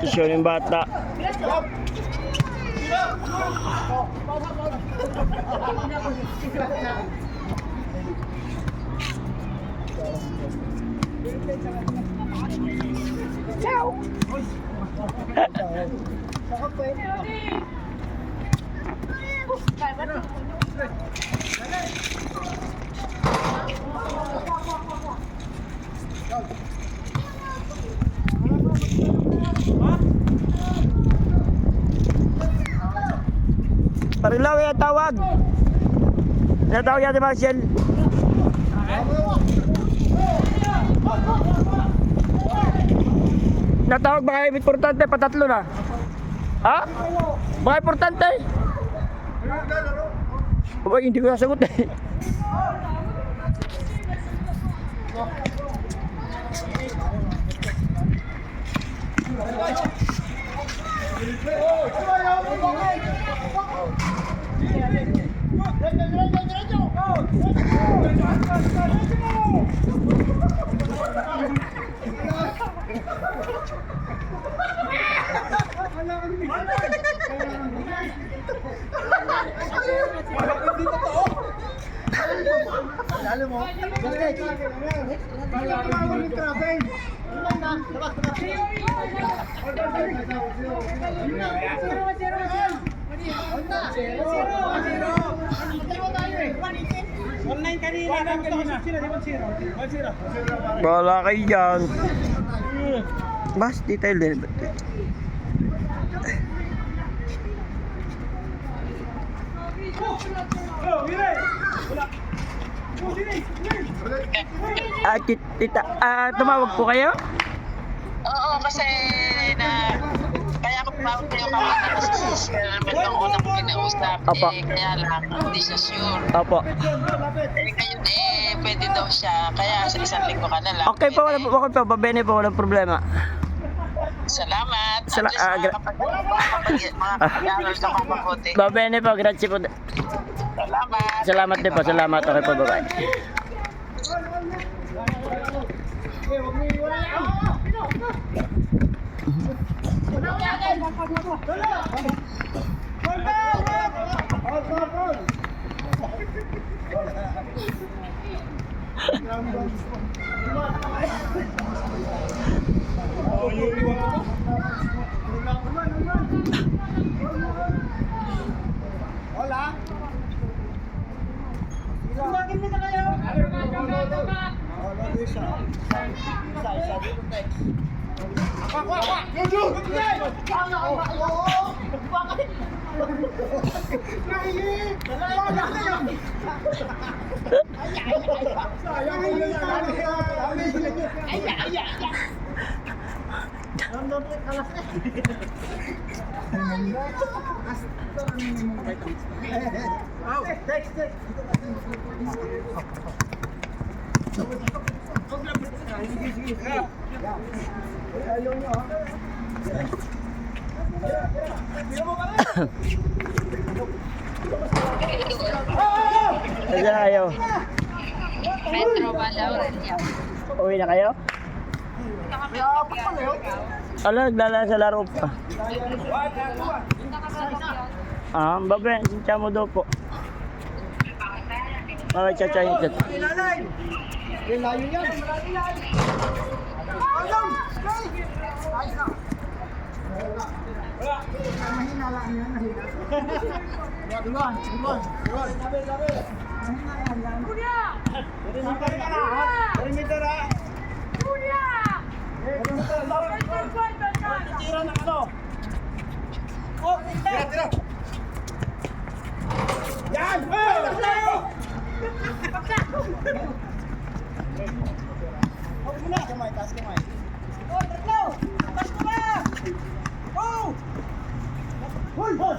Kisyon yung bata. Ciao. Parilaw yung tawag. Natawag yan si Marcel. Natawag baka importante, patatlo na. Ha? Baka importante. Baka hindi ko nasagot eh. Alam mo? Online kanina, Wala kayo dyan. Bas, detail din. Tumawag po kayo? Oo, kasi kaya ako tumawag kayo kapatid kasi si Sir Melong unang kinausap. Opo. Kaya lang, hindi siya sure. Opo. Ngayon pwede daw siya. Kaya sa isang linggo ka na lang. Okay po, okay po. Babene po, walang problema. Salamat. Sala- At least mga kapag-aaral ka pa mabuti. Babene po, grazie po. Salamat. Salamat din po, salamat. Okay po, bye-bye. Hola. Tumagin mo na kayo. Saan kayo? Metro Balaurel. Uwi na kayo? Ala, naglalala sa laro pa. Babe, sincha mo daw po. Chachahin chat. Layo yan. Mahina lang yan, mahina. Duluan. Kuya! Perimeter ha. Kuya! Tira ng ano? Oh, tira. Yan! Huwag mo na. Kamay, taas kamay. Oh, tatlo! Taas ko na! Oh! Hoy! Hoy!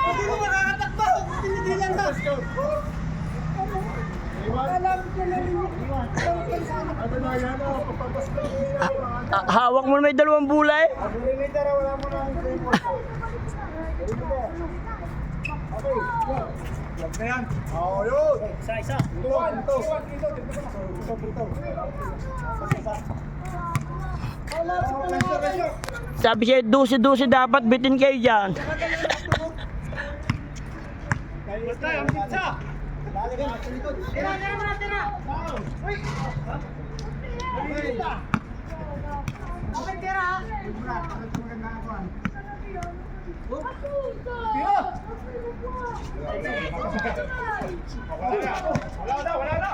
Hindi mo makakatakbo! Tinigilan na! Alam ko na rin. Ano na yan? Papapas ko. Hawak mo na may dalawang bulay. Perimeter, wala mo na ang perimeter. Perimeter. Okay, go. Lag na yan. Oo, yun. Isa. Ito. Sabi siya, 12-12 dapat bitin kayo dyan. Basta, ang pizza. Tira. Uy. Okay, tira. Wala na.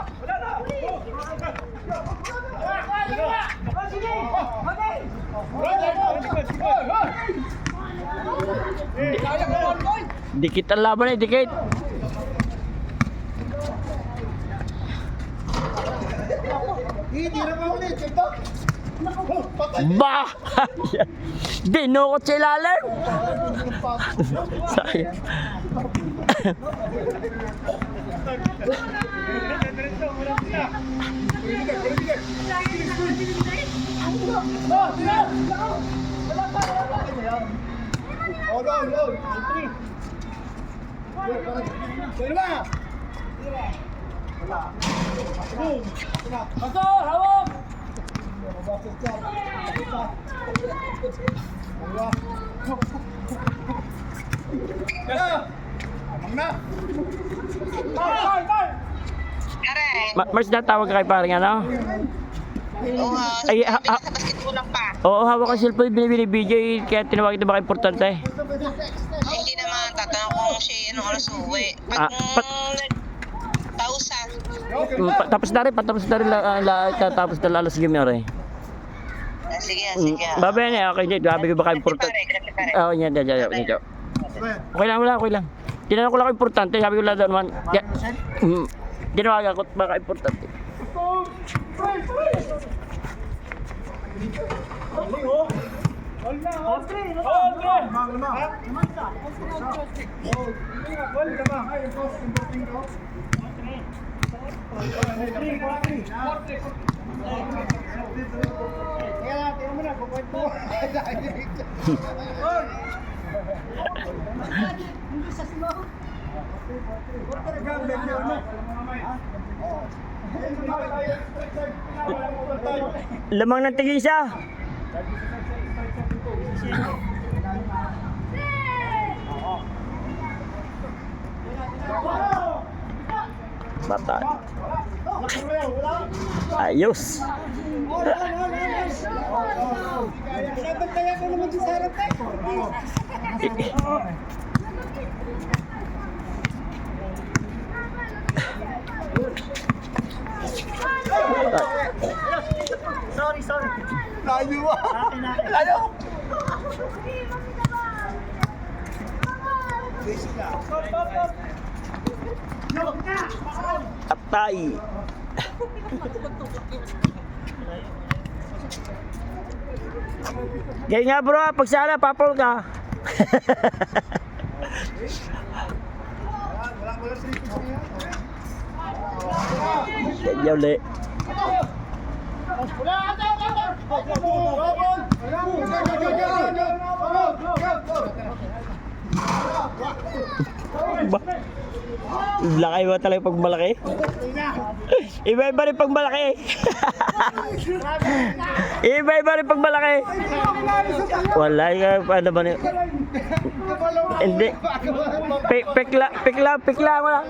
Dikit ang laban eh, dikit. Tira pa ulit. Ito. Patay. Bah! Dinukot sa ilalim. Sayang. Oh, go. Tira. Pasok! Hawak! Amang na. Aray. Mars, natawag ka kay parang ano? Oo, Ay, sa basketball lang pa. Oo, hawak ang cellphone, binibigay, kaya tinawag ito baka importante. Hindi naman, tatanong kung siya anong oras uuwi. Ah, Pag 1,000. Tapos na rin, tapos na alas sige mo rin. Sige. Babay na, okay, sabi ko baka importante. Oo, yan. Okay lang. Tinanong ko lang importante, sabi ko lang naman. Tinawagan ko baka importante. Lamang ng tigisa. Bata. Ayos. Kaya ko naman si Sarah tayo. Sorry. Tayo. Atay. Gaya nga bro, pag sana papol ka. Kaya ulit. Lakay mo talaga pag malaki. Iba-iba rin pag malaki. Iba-iba rin pag malaki. Wala yung ano ba niya? Hindi. Pikla mo lang.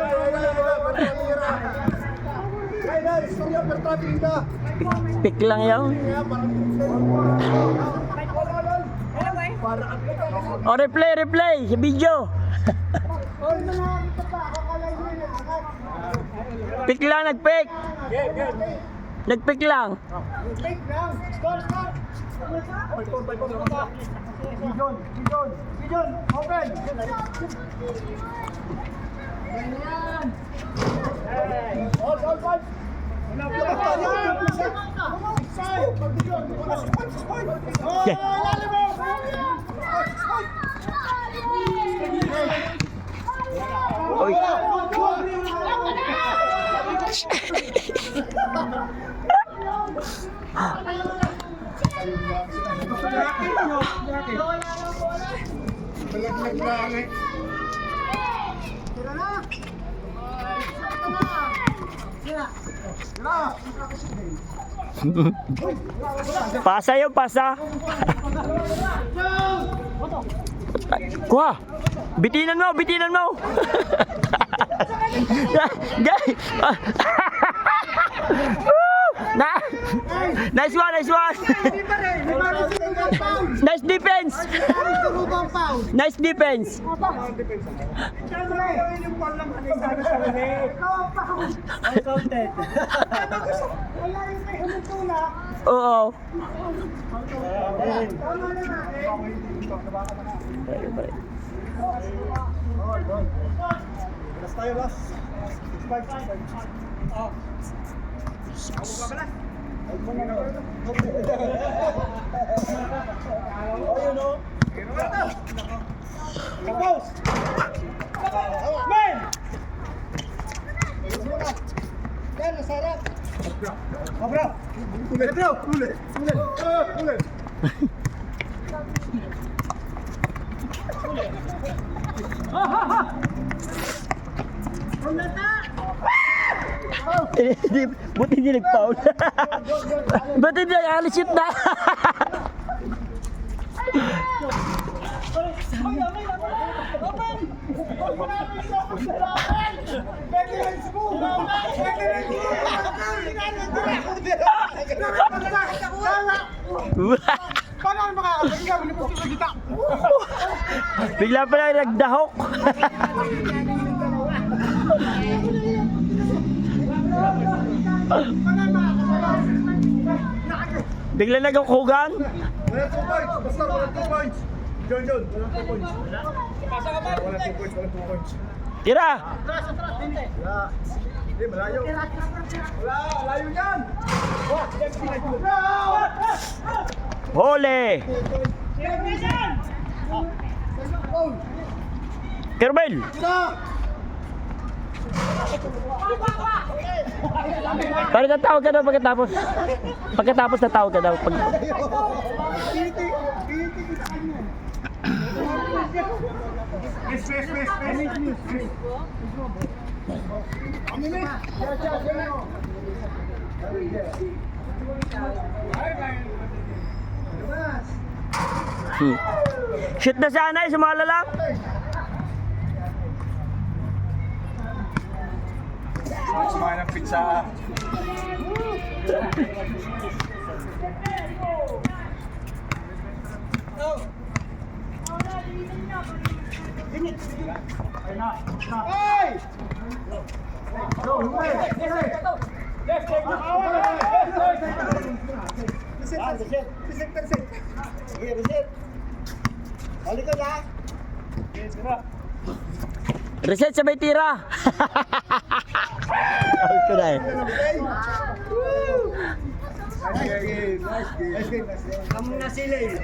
Pik lang yun. O replay sa video. Pik lang, nagpik. Nagpik lang. Vision, open. All. Oy. Balaglag lang eh. Tira na! Pasa yun, pasa. Kuha. Bitinan mo, bitinan mo. Gay. Nice one, nice one. Nice defense. Nice defense. Oo. Last tayo, last. Buti hindi nag-foul. Buti hindi nag-shoot na. Paano makakabigay? Bigla pala nagdahok. Bigla nagkukugan. Wala 2 points. Basta wala 2 points. John, wala 2 points. Pasa ka ba? Wala 2 points, wala 2 points. Tira. Wala. Hindi, malayo. Wala, malayo yan. Hole. Kerbel. Para tatawag ka daw pagkatapos. Pagkatapos tatawag ka daw. Shoot na sana eh, sumala lang. Kumain ng pizza. Hey! Reset sabay tira. Ako na eh. Nice game. Nice game. Nice game. Kamu na sila eh.